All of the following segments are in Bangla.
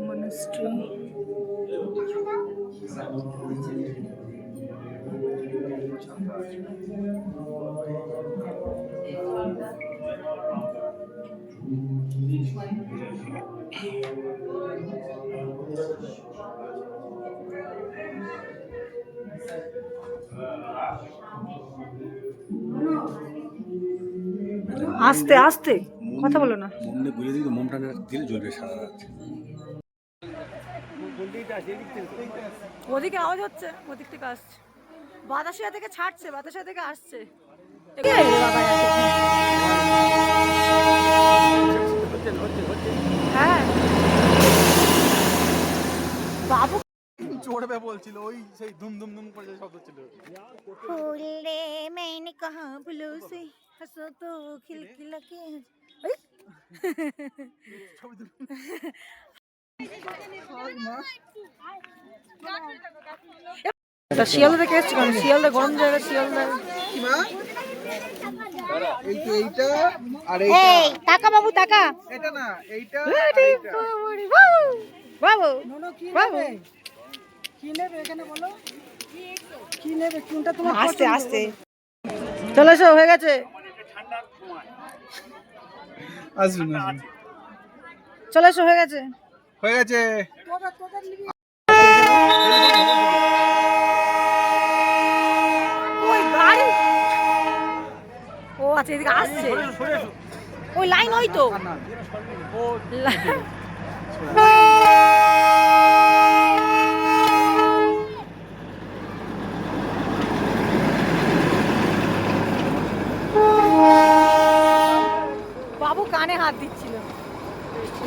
মনস্ট্রি। আস্তে আস্তে কথা বলো না। মোমনে বুঝে দিই, মোমটা দিলে জ্বলবে সারা রাত। ওদিকে আওয়াজ হচ্ছে, ওদিক থেকে আসছে, বাতাসিয়া থেকে ছাড়ছে, বাতাসিয়া থেকে আসছে। হ্যাঁ বাবু চড়বে বলছিল, ওই সেই ধুম ধুম ধুম করে শব্দ ছিল। ফুল রে मैंने कहा फूलों से हंसो तो खिलखिला के শিয়ালদা থেকে এসছি, কারণ শিয়ালদা গরম জায়গা। শিয়ালদা কি মা? এই তো এইটা আর এইটা। এই টাকা বাবু টাকা, এটা না, এইটা আর এইটা। বাবু বাবু কি নেবে এখানে বলো, কি নেবে, কোনটা তোমার আস্তে আস্তে চলে এসো, হয়ে গেছে। আসুন আসুন, চলে এসো, হয়ে গেছে। হয়ে গেছে। ওই গাড়ি, ও আচ্ছা এদিকে আসছে, ওই লাইন, ওই তো বাবু কানে হাত দিচ্ছিল।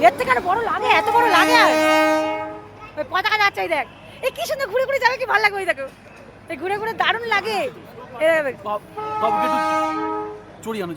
এর থেকে আর বড় লাগে, এত বড় লাগে। আর ওই পতাকা যাচ্ছে, দেখ এই কি সুন্দর ঘুরে ঘুরে যাবে, কি ভালো লাগবে। ওই দেখো, এই ঘুরে ঘুরে দারুণ লাগে। বাবুকে একটু চড়িয়ে আনো।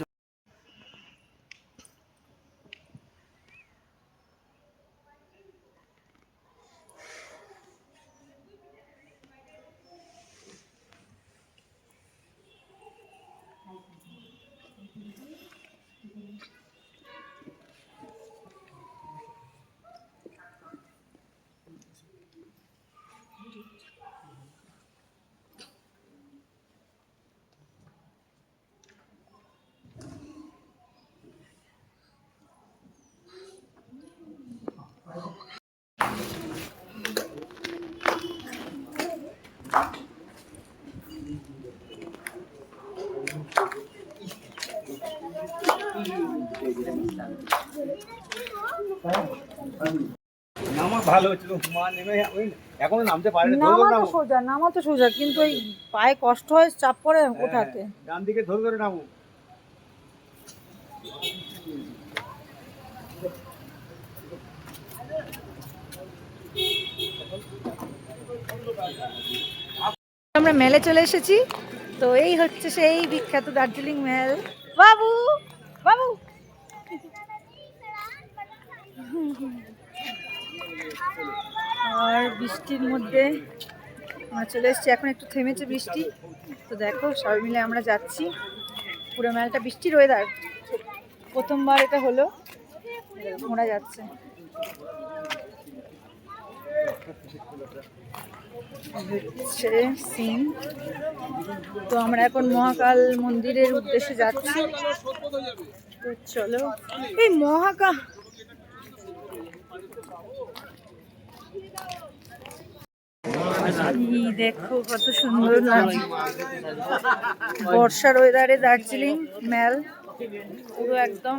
নামা ভালো হচ্ছিল, মা নেমে ওই এখনো নামতে পারে না। নামা তো সোজা, নামা তো সোজা, কিন্তু ওই পায়ে কষ্ট হয়, চাপ পড়ে ওঠাতে। ডান দিকে ধরে ধরে নামো। আমরা মেলে চলে এসেছি, তো এই হচ্ছে সেই বিখ্যাত দার্জিলিং মেল। বাবু বাবু আর বৃষ্টির মধ্যে আমরা চলে এসেছি, এখন একটু থেমেছে বৃষ্টি। তো দেখো সবাই মিলে আমরা যাচ্ছি, পুরো মেলাটা বৃষ্টির ওয়েদার, প্রথমবার এটা হলো, ঘোরা যাচ্ছে। হচ্ছে সিন। তো আমরা এখন মহাকাল মন্দিরের উদ্দেশ্যে যাচ্ছি। তো চলো, এই মহাকাল দেখো কত সুন্দর লাগছে, বর্ষার ওয়েদারে দার্জিলিং মেল পুরো একদম।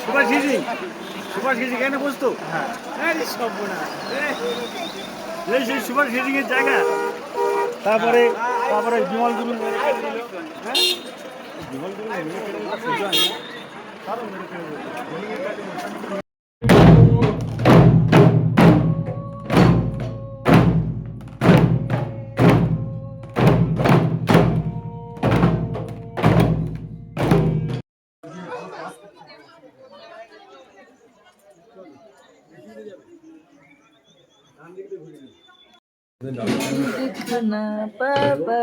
সুভাষ ঘিজি, সুভাষ ঘিজি কেন বসতো? হ্যাঁ সব না, এই সেই সুভাষ ঘিজিং এর জায়গা। তারপরে তারপরে বিমল গুরু, হ্যাঁ বিমল গুরু देखना पापा